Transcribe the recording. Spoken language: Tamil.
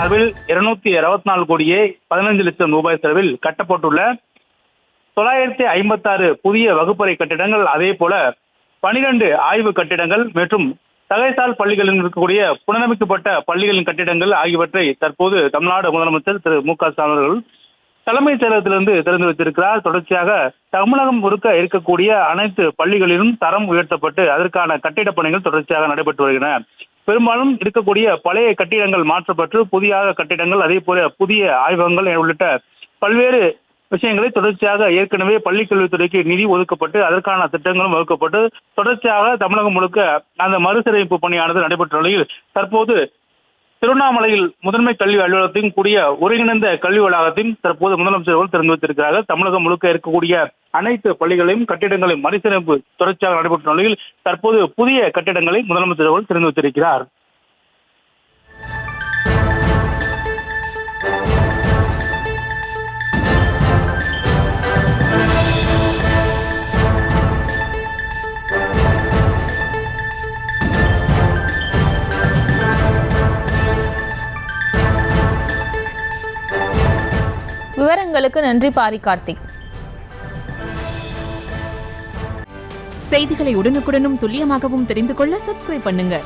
சார்பில் 224 கோடியே 15 லட்சம் ரூபாய் செலவில் கட்டப்பட்டுள்ள 956 புதிய வகுப்பறை கட்டிடங்கள், அதே போல 12 ஆய்வு கட்டிடங்கள் மற்றும் தகைசால் பள்ளிகளில் இருக்கக்கூடிய புனரமைக்கப்பட்ட பள்ளிகளின் கட்டிடங்கள் ஆகியவற்றை தற்போது தமிழ்நாடு முதலமைச்சர் திரு மு.க. ஸ்டாலின் அவர்கள் தலைமைச் செயலகத்திலிருந்து திறந்து வைத்திருக்கிறார். தொடர்ச்சியாக தமிழகம் முழுக்க இருக்கக்கூடிய அனைத்து பள்ளிகளிலும் தரம் உயர்த்தப்பட்டு அதற்கான கட்டிட பணிகள் தொடர்ச்சியாக நடைபெற்று வருகின்றன. பெரும்பாலும் இருக்கக்கூடிய பழைய கட்டிடங்கள் மாற்றப்பட்டு புதிய கட்டிடங்கள், அதே போல புதிய ஆய்வகங்கள் உள்ளிட்ட பல்வேறு விஷயங்களை தொடர்ச்சியாக ஏற்கனவே பள்ளிக்கல்வித்துறைக்கு நிதி ஒதுக்கப்பட்டு அதற்கான திட்டங்களும் வகுக்கப்பட்டு தொடர்ச்சியாக தமிழகம் முழுக்க அந்த மறுசீரமைப்பு பணியானது நடைபெற்ற நிலையில் தற்போது திருவண்ணாமலையில் முதன்மை கல்வி அலுவலகத்தையும் கூடிய ஒருங்கிணைந்த கல்வி வளாகத்தையும் தற்போது முதலமைச்சர்கள் திறந்து வைத்திருக்கிறார்கள். தமிழகம் முழுக்க இருக்கக்கூடிய அனைத்து பள்ளிகளையும் கட்டிடங்களையும் மறுசீரமைப்பு தொடர்ச்சியாக நடைபெற்ற நிலையில் தற்போது புதிய கட்டிடங்களை முதலமைச்சர்கள் திறந்து வைத்திருக்கிறார். விவரங்களுக்கு நன்றி பாரி கார்த்திக். செய்திகளை உடனுக்குடனும் துல்லியமாகவும் தெரிந்து கொள்ள சப்ஸ்கிரைப் பண்ணுங்க.